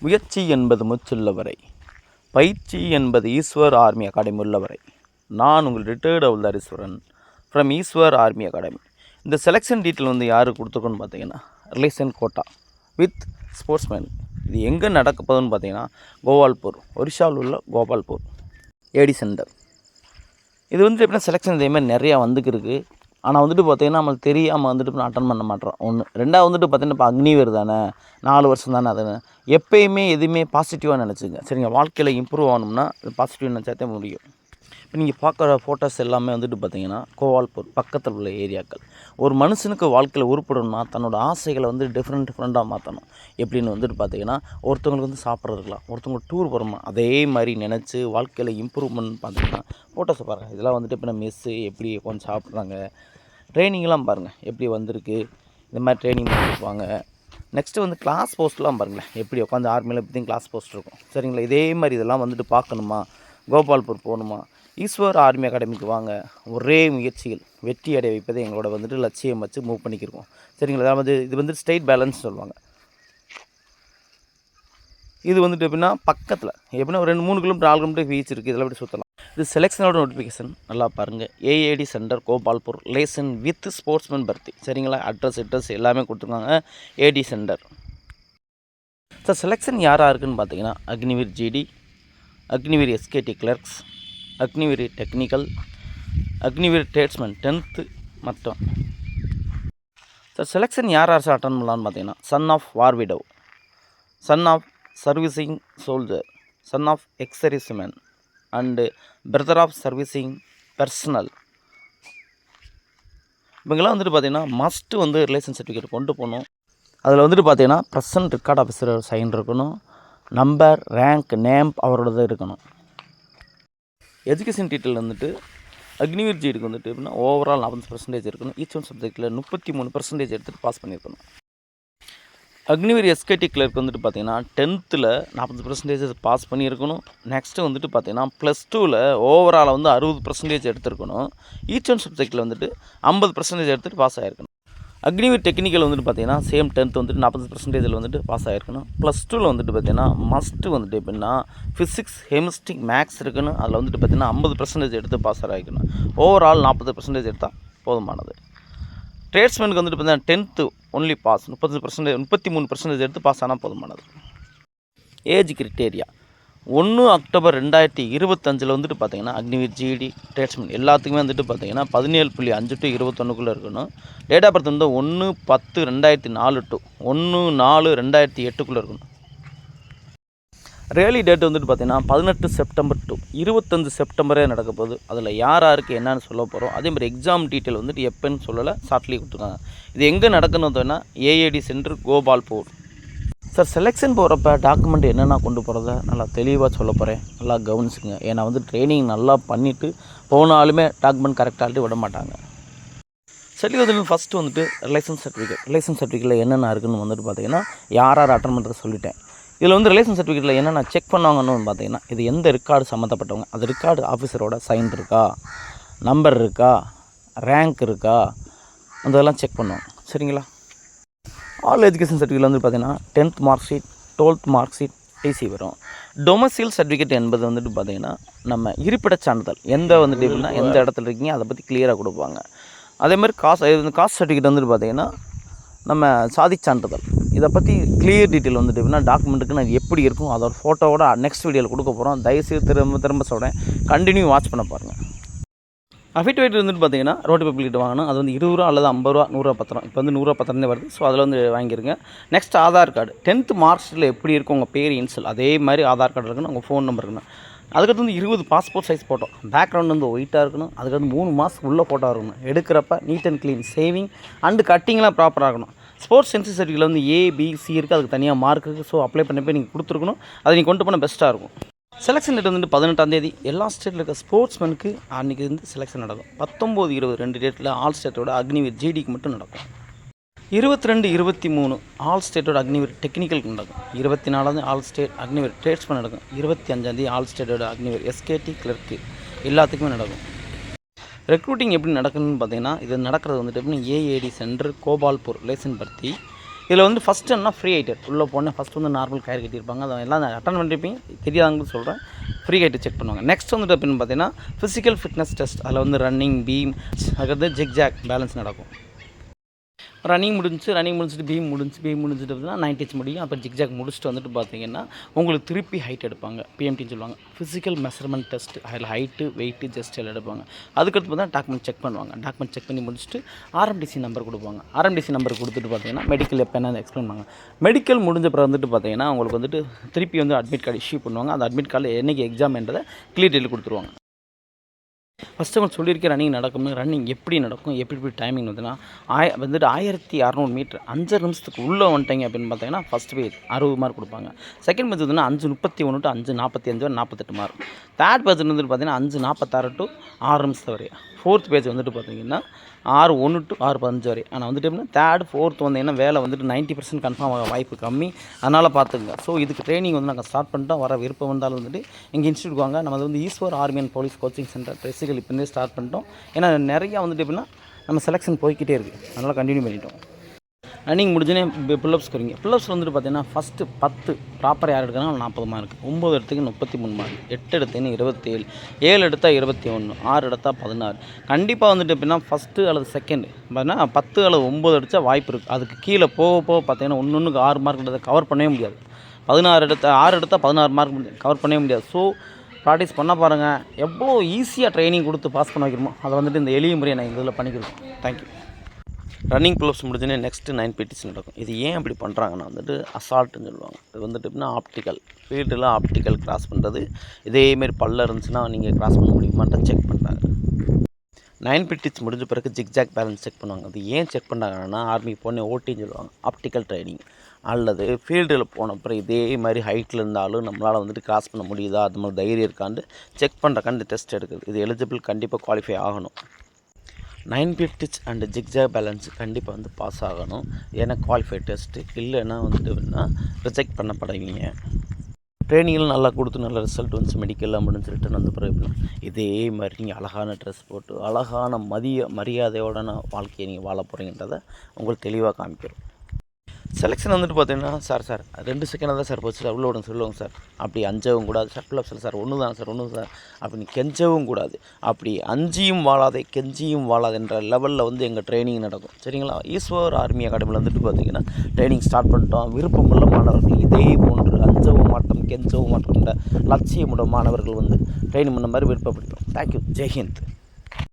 முயற்சி என்பது முச்சுள்ளவரை, பயிற்சி என்பது ஈஸ்வர் ஆர்மி அகாடமி உள்ளவரை. நான் உங்கள் retired havildar Eswaran from Eswar army academy. இந்த செலெக்ஷன் டீட்டெயில் வந்து யாருக்கு கொடுத்துருக்கோன்னு பார்த்தீங்கன்னா, ரிலேஷன் கோட்டா வித் ஸ்போர்ட்ஸ்மேன். இது எங்கே நடக்க போகுதுன்னு பார்த்தீங்கன்னா, கோபால்பூர், ஒரிஷாவில் உள்ள கோபால்பூர் ஏடி சென்டர். இது வந்துட்டு எப்படின்னா செலெக்ஷன் இதேமாதிரி நிறையா வந்துருக்கு. ஆனால் வந்துட்டு பார்த்திங்கன்னா நம்மளுக்கு தெரியாமல் வந்துட்டு நான் அட்டன் பண்ண மாட்டோம். ஒன்று. ரெண்டாவது வந்துட்டு பார்த்திங்கன்னா இப்போ அக்னிவேர் தானே, 4 வருஷம் தானே. அது எப்போயுமே எதுவுமே பாசிட்டிவாக நினச்சிங்க. சரிங்க, வாழ்க்கையில் இம்ப்ரூவ் ஆகணும்னா அது பாசிட்டிவாக நினச்சாத்தே முடியும். இப்போ நீங்கள் பார்க்குற ஃபோட்டோஸ் எல்லாமே வந்துட்டு பார்த்திங்கன்னா கோபால்பூர் பக்கத்தில் உள்ள ஏரியாக்கள். ஒரு மனுஷனுக்கு வாழ்க்கையில் உருப்படணும்னா தன்னோட ஆசைகளை வந்து டிஃப்ரெண்ட்டாக மாற்றணும். எப்படின்னு வந்துட்டு பார்த்திங்கன்னா, ஒருத்தவங்களுக்கு வந்து சாப்பிட்றதுக்கலாம், ஒருத்தவங்களுக்கு டூர் போகிறோமா, அதே மாதிரி நினச்சி வாழ்க்கையில் இம்ப்ரூவ்மெண்ட் பார்த்திங்கன்னா ஃபோட்டோஸை பாருங்கள். இதெல்லாம் வந்துட்டு இப்போ மெஸ்ஸு எப்படி உட்காந்து சாப்பிட்றாங்க, ட்ரைனிங்லாம் பாருங்கள் எப்படி வந்திருக்கு. இந்த மாதிரி ட்ரைனிங் பண்ணியிருப்பாங்க. நெக்ஸ்ட்டு வந்து கிளாஸ் போஸ்ட்லாம் பாருங்களேன், எப்படி உட்காந்து ஆர்மியில் எப்படியும் கிளாஸ் போஸ்ட் இருக்கும். சரிங்களா, இதே மாதிரி இதெல்லாம் வந்துட்டு பார்க்கணுமா, கோபால்பூர் போகணுமா, ஈஸ்வர் ஆர்மி அகாடமிக்கு வாங்க. ஒரே முயற்சிகள் வெற்றி அடைய வைப்பதை எங்களோட வந்துட்டு லட்சியம் வச்சு மூவ் பண்ணிக்கிருக்கோம். சரிங்களா, அதாவது இது வந்து ஸ்டேட் பேலன்ஸ் சொல்லுவாங்க. இது வந்துட்டு எப்படின்னா பக்கத்தில் எப்படின்னா ஒரு 2-3 கிலோமீட்டர் 4 கிலோமீட்டர் பீச் இருக்குது. இதெல்லாம் எப்படி சுற்றலாம். இது செலெக்ஷனோட நோட்டிஃபிகேஷன் நல்லா பாருங்கள். AAD centre Gopalpur relation with sportsman bharti. சரிங்களா, அட்ரஸ் எல்லாமே கொடுத்துருக்காங்க. ஏடி சென்டர். சார் செலெக்ஷன் யாராக இருக்குதுன்னு பார்த்தீங்கன்னா, Agniveer GD, Agniveer SKT clerks, Agniveer technical, Agniveer tradesman 10th மட்டும். சார் செலெக்ஷன் யார் சார் அட்டன் பண்ணலான்னு பார்த்தீங்கன்னா, son of war widow, son of servicing soldier, son of ex-serviceman and brother of servicing personnel. இவங்கெல்லாம் வந்துட்டு பார்த்தீங்கன்னா மஸ்ட்டு வந்து ரிலேஷன் சர்டிஃபிகேட் கொண்டு போகணும். அதில் வந்துட்டு பார்த்தீங்கன்னா ப்ரெசன்ட் ரெக்கார்ட் ஆஃபீஸர் சைன் இருக்கணும், நம்பர், ரேங்க், நேம் அவரோடது இருக்கணும். எஜுகேஷன் டீட்டெயில் வந்துட்டு அக்னிவீர் ஜிடிக்கு வந்துட்டு எப்படின்னா ஓவரால் 40% இருக்கணும். ஈச் ஒன் சப்ஜெக்டில் 33% எடுத்துகிட்டு பாஸ் பண்ணியிருக்கணும். அக்னிவீர் எஸ்கேடி கிளர்க் வந்துட்டு பார்த்தீங்கன்னா 10th 40% பாஸ் பண்ணியிருக்கணும். நெக்ஸ்ட்டு வந்துட்டு பார்த்தீங்கன்னா +2 ஓவரால் வந்து 60% எடுத்துருக்கணும். ஈச் ஒன் சப்ஜெக்டில் வந்துட்டு 50% எடுத்துகிட்டு பாஸ் ஆகிருக்கணும். அக்னிவீர் டெக்னிக்கல் வந்துட்டு பார்த்தீங்கன்னா சேம் 10th வந்துட்டு 40% வந்துட்டு பாஸ் ஆகிருக்கணும். +2 வந்துட்டு பார்த்தீங்கன்னா மஸ்ட்டு வந்துட்டு எப்படின்னா ஃபிசிக்ஸ், கெமிஸ்ட்ரி, மேக்ஸ் இருக்குன்னு அதில் வந்துட்டு பார்த்தீங்கன்னா 50% எடுத்து பாஸ் ஆகிக்கணும். ஓவரால் 40% எடுத்தால் போதுமானது. ட்ரேட்ஸ்மேனுக்கு வந்துட்டு பார்த்தீங்கன்னா 10th ஒன்லி பாஸ் 33% எடுத்து பாஸ் ஆனால் போதுமானது. ஏஜ் கிரிட்டேரியா 1 அக்டோபர் 2025 வந்துட்டு பார்த்தீங்கன்னா அக்னிவீர் ஜிடி ட்ரேட்ஸ்மேன் எல்லாத்துக்குமே வந்துட்டு பார்த்தீங்கன்னா 17.5 to 21 இருக்கணும். டேட் ஆஃப் பர்த் வந்து 1/10/2004 to 1/4/2008 இருக்கணும். ரேலி டேட் வந்துட்டு பார்த்தீங்கன்னா 18 செப்டம்பர் to 25 செப்டம்பரே நடக்க போகுது. அதில் யாருக்கு என்னன்னு சொல்ல போகிறோம். அதே மாதிரி எக்ஸாம் டீட்டெயில் வந்துட்டு எப்போன்னு சொல்லலை, ஷார்ட்லி கொடுத்துருக்காங்க. இது எங்கே நடக்கணும்னா AAD centre Gopalpur. Sir selection போகிறப்ப டாக்குமெண்ட் என்னென்ன கொண்டு போகிறத நல்லா தெளிவாக சொல்ல போகிறேன், நல்லா கவனிச்சுங்க. ஏன்னா வந்து ட்ரைனிங் நல்லா பண்ணிவிட்டு போனாலுமே டாக்குமெண்ட் கரெக்டாகிட்டு விட மாட்டாங்க. சரி, வந்து ஃபஸ்ட்டு வந்துட்டு ரிலேஷன் சர்டிஃபிகேட்டில் என்னென்ன இருக்குதுன்னு வந்துட்டு பார்த்தீங்கன்னா யார் அட்டன் பண்ணுறது சொல்லிட்டேன். இதில் வந்து ரிலேஷன் சர்டிஃபிகேட்டில் என்னென்ன செக் பண்ணுவாங்கன்னு பார்த்தீங்கன்னா, இது எந்த ரெக்கார்டு சம்மந்தப்பட்டவங்க, அது ரெக்கார்டு ஆஃபீஸரோட சைன் இருக்கா, நம்பர் இருக்கா, ரேங்க் இருக்கா, அதெல்லாம் செக் பண்ணுவாங்க. சரிங்களா. ஆல் எஜுகேஷன் சர்டிஃபிகேட் வந்து பார்த்தீங்கன்னா 10th mark sheet, 12th mark sheet, TC வரும். டொமசைல் சர்டிஃபிகேட் என்பது வந்துட்டு பார்த்தீங்கன்னா நம்ம இருப்பிடச் சான்றிதழ், எந்த வந்துட்டு எப்படின்னா எந்த இடத்துல இருக்கீங்க அதை பற்றி கிளியராக கொடுப்பாங்க. அதேமாதிரி காஸ்ட் சர்டிஃபிகேட் வந்துட்டு பார்த்தீங்கன்னா நம்ம சாதி சான்றிதழ், இதை பற்றி கிளியர் டீட்டெயில் வந்துட்டு எப்படின்னா டாக்குமெண்ட்டுக்கு அது எப்படி இருக்கும் அதோட ஃபோட்டோவோட நெக்ஸ்ட் வீடியோவில் கொடுக்க போகிறோம். தயவுசெய்து திரும்ப சொல்கிறேன், கண்டினியூ வாட்ச் பண்ண பாருங்கள். அஃபிடேவிட் வந்துட்டு பார்த்தீங்கன்னா ரோட்டு பப்ளிக்கிட்ட வாங்கணும். அது வந்து 20 ரூபா அல்லது 50 ரூபா, 100 ரூபா பத்திரம். இப்போ வந்து 100 ரூபா பத்திரமே வருது. ஸோ அதில் வந்து வாங்கிருங்க. Next Aadhaar card 10th mark ஷீட்டில் எப்படி இருக்கும் உங்கள் பேர் இன்சல் அதே மாதிரி ஆதார் கார்டு இருக்கணும், உங்கள் ஃபோன் நம்பர் இருக்கணும். அதுக்கடுத்து வந்து 20 பாஸ்போர்ட் சைஸ் ஃபோட்டோ, பேக்ரவுண்ட் வந்து ஒயிட்டாக இருக்கணும். அதுக்கடுத்து 3 மாதத்துக்கு உள்ள ஃபோட்டோ இருக்கணும். எடுக்கிறப்ப neat and clean, shaving and கட்டிங்லாம் ப்ராப்பராக இருக்கணும். ஸ்போர்ட்ஸ் சென்சஸ் சர்டிஃபிகேட்டில் வந்து A, B, C இருக்குது, அதுக்கு தனியாக மார்க் இருக்குது. ஸோ அப்ளை பண்ணி நீங்கள் கொடுத்துருக்கணும். அதை நீங்கள் கொண்டு போனால் பெஸ்ட்டாக இருக்கும். செலெக்ஷன் டேட் வந்துட்டு 18ஆம் தேதி எல்லா ஸ்டேட்டில் இருக்க ஸ்போர்ட்ஸ்மேனுக்கு அன்றைக்கி வந்து செலெக்ஷன் நடக்கும். 19, 20 2 டேட்டில் ஆல் ஸ்டேட்டோட அக்னிவீர் ஜிடிக்கு மட்டும் நடக்கும். 22, 23 ஆல் ஸ்டேட்டோட அக்னிவீர் டெக்னிக்கலுக்கு நடக்கும். 24 ஆல் ஸ்டேட் அக்னிவீர் ட்ரேட்ஸ்மேன் நடக்கும். 25 ஆல் ஸ்டேட்டோட அக்னிவீர் எஸ்கேடி கிளர்க்கு எல்லாத்துக்குமே நடக்கும். ரெக்ரூட்டிங் எப்படி நடக்குதுன்னு பார்த்தீங்கன்னா, இது நடக்கிறது வந்துட்டு எப்படின்னா ஏஏடி சென்டர் கோபால்பூர் ரிலேஷன் பர்த்தி. இதில் வந்து ஃபஸ்ட்டு என்ன ஃப்ரீ ஹைட்டர் உள்ளே போனால் ஃபஸ்ட்டு வந்து நார்மல் கயிறு கட்டியிருப்பாங்க, அதை எல்லாம் அட்டன் பண்ணிருப்பீங்க, தெரியாதவங்களுக்கு சொல்கிறேன். ஃப்ரீ ஹைட்டு செக் பண்ணுவாங்க. நெக்ஸ்ட் வந்துட்டு அப்படின்னு பார்த்தீங்கன்னா ஃபிசிக்கல் ஃபிட்னஸ் டெஸ்ட். அதில் வந்து ரன்னிங், பீம், அதுக்கடுத்து ஜிக்ஜாக் பேலன்ஸ் நடக்கும். ரன்னிங் முடிச்சுட்டு பீம் முடிஞ்சுட்டு அப்படின்னா 90 முடியும். அப்போ ஜிக்ஜாக் முடிச்சுட்டு வந்துட்டு பார்த்தீங்கன்னா உங்களுக்கு திருப்பி ஹைட் எடுப்பாங்க, பிஎம்டின்னு சொல்லுவாங்க. ஃபிசிக்கல் மெஷர்மெண்ட் டெஸ்ட், அதில் ஹைட்டு, வெயிட்டு, ஜஸ்ட் எல்லாம் எடுப்பாங்க. அதுக்கடுத்து பார்த்தா டாக்குமெண்ட் செக் பண்ணுவாங்க. டாக்குமெண்ட் செக் பண்ணி முடிச்சுட்டு ஆர்எம்டிசி நம்பர் கொடுப்பாங்க. ஆர்எம்டிசி நம்பர் கொடுத்துட்டு பார்த்தீங்கன்னா மெடிக்கல் எப்போ என்ன எக்ஸ்பிளைன் பண்ணுவாங்க. மெடிக்கல் முடிஞ்ச பிறகு வந்துட்டு பார்த்தீங்கன்னா உங்களுக்கு வந்துட்டு திருப்பி வந்து அட்மிட் கார்டு இஷ்யூ பண்ணுவாங்க. அந்த அட்மிட் கார்டில் என்றைக்கு எக்ஸாம்ன்றதை கிளியர் டீல் கொடுத்துருவாங்க. ஃபஸ்ட்டு அவங்க சொல்லியிருக்க ரன்னிங் நடக்கும்னு, ரன்னிங் எப்படி நடக்கும், எப்படி டைமிங் வந்துன்னா வந்துட்டு 1600 மீட்டர் 5 நிமிஷத்துக்கு உள்ளே வந்துட்டீங்க அப்படின்னு பார்த்தீங்கன்னா ஃபஸ்ட் பேஜ் 60 மார்க் கொடுப்பாங்க. செகண்ட் பேஜ் வந்துன்னா 5:31 to 5:45 வரை 48 மார்க். தேர்ட் பேஜ் வந்துட்டு பார்த்தீங்கன்னா 5:46 to 6 நிமிஷத்து வரை. ஃபோர்த் பேஜ் வந்துட்டு பார்த்தீங்கன்னா 6:1 to 6:15 வரை. ஆனால் வந்துட்டு எப்படின்னா தேர்ட் ஃபோர்த் வந்தீங்கன்னா வேலை வந்துட்டு 90% கன்ஃபார்ம் ஆக வாய்ப்பு கம்மி. அதனால் பார்த்துங்க. ஸோ இதுக்கு ட்ரைனிங் வந்து நாங்கள் ஸ்டார்ட் பண்ணிட்டோம். வர விருப்பம் வந்தாலும் வந்துட்டு எங்கள் இன்ஸ்டியூட் வாங்க. நம்ம வந்து Eswar army and police coaching centre basically இப்போந்தே ஸ்டார்ட் பண்ணிட்டோம். ஏன்னா நிறையா வந்துட்டு எப்படின்னா நம்ம செலெக்ஷன் போய்கிட்டே இருக்குது, அதனால் கண்டினியூ பண்ணிட்டோம். ரன்னிங் முடிஞ்சோன்னே புல்லப்ஸ் குறிங்க. புல்லப்ஸ் வந்துட்டு பார்த்தீங்கன்னா ஃபஸ்ட்டு 10 ப்ராப்பர் யார் எடுக்கிறாங்க 40 மார்க், 9 எடுத்துக்கு 33 மார்க், 8 எடுத்துன்னு 27, 7 எடுத்தால் 21, 6 எடுத்தால் 16. கண்டிப்பாக வந்துட்டு எப்படின்னா ஃபஸ்ட்டு அல்லது செகண்ட் பார்த்தீங்கன்னா 10 அல்லது 9 அடித்தா வாய்ப்பு இருக்குது. அதுக்கு கீழே போக பார்த்தீங்கன்னா ஒன்றுக்கு 6 மார்க் எடுத்தால் கவர் பண்ணவே முடியாது. 6 எடுத்தால் 16 மார்க் கவர் பண்ணவே முடியாது. ஸோ ப்ராக்டிஸ் பண்ண பாருங்கள். எவ்வளோ ஈஸியாக ட்ரைனிங் கொடுத்து பாஸ் பண்ண வைக்கிறோமோ அதை வந்துட்டு இந்த எளிய முறையை நான் இதில் பண்ணிக்கிறோம். தேங்க்யூ. ரன்னிங் புல்லப்ஸ் முடிஞ்சோடனே நெக்ஸ்ட்டு 9 பிடிஸ் நடக்கும். இது ஏன் அப்படி பண்ணுறாங்கன்னா வந்துட்டு அசால்ட்டுன்னு சொல்லுவாங்க. இது வந்துட்டு எப்படின்னா ஆப்டிக்கல் ஃபீல்டில் ஆப்டிக்கல் கிராஸ் பண்ணுறது. இதேமாரி பல்ல இருந்துச்சுன்னா நீங்கள் கிராஸ் பண்ண முடியுமான்ட்டு செக் பண்ணுறாங்க. 9 பிடிஸ் முடிஞ்ச பிறகு ஜிக்ஜாக் பேலன்ஸ் செக் பண்ணுவாங்க. அது ஏன் செக் பண்ணுறாங்கன்னா ஆர்மி போன ஓட்டின்னு சொல்லுவாங்க, ஆப்டிக்கல் ட்ரைனிங். அல்லது ஃபீல்டில் போன அப்புறம் இதே மாதிரி ஹைட்டில் இருந்தாலும் நம்மளால் வந்துட்டு கிராஸ் பண்ண முடியுதா, அது மாதிரி தைரியம் இருக்கான்னு செக் பண்ணுறக்காண்டு டெஸ்ட் எடுக்குது. இது எலிஜிபிள், கண்டிப்பாக குவாலிஃபை ஆகணும். 9 பிடிச் அண்டு ஜிக்ஜாக் பேலன்ஸ் கண்டிப்பாக வந்து பாஸ் ஆகணும். ஏன்னா குவாலிஃபை டெஸ்ட்டு, இல்லைன்னா வந்துட்டு ரிஜெக்ட் பண்ணப்படுவீங்க. ட்ரைனிங்கில் நல்லா கொடுத்து நல்ல ரிசல்ட் வந்துச்சு, மெடிக்கல்லாம் முடிஞ்சு ரிட்டன் வந்த பிறகு இதே மாதிரி நீங்கள் அழகான ட்ரெஸ் போட்டு அழகான மரியாதையோட வாழ்க்கையை நீங்கள் வாழ போகிறீங்கன்றதை உங்களுக்கு தெளிவாக காமிக்கிறோம். செலெக்ஷன் வந்துட்டு பார்த்தீங்கன்னா சார் 2 செகண்டாக தான் சார் போச்சு, அவ்வளோ விடுங்க சொல்லுவாங்க சார். அப்படி அஞ்சவும் கூடாது. ஷர்ட்டில் சார் ஒன்று தான் அப்படின்னு கெஞ்சவும் கூடாது. அப்படி அஞ்சியும் வாழாதே கெஞ்சியும் வாழாதுன்ற லெவலில் வந்து எங்கள் ட்ரைனிங் நடக்கும். சரிங்களா? ஈஸ்வர் ஆர்மி அகாடமியில் வந்துட்டு பார்த்தீங்கன்னா ட்ரைனிங் ஸ்டார்ட் பண்ணிட்டோம். விருப்பமுள்ள மாணவர்கள் இதே போன்று அஞ்சவும் மாட்டோம் கெஞ்சவும் மாட்டோம்ன்ற லட்சியமுள்ள மாணவர்கள் வந்து ட்ரைனிங் பண்ண மாதிரி விருப்பப்படுத்தோம். தேங்க்யூ. ஜெய்ஹிந்த்.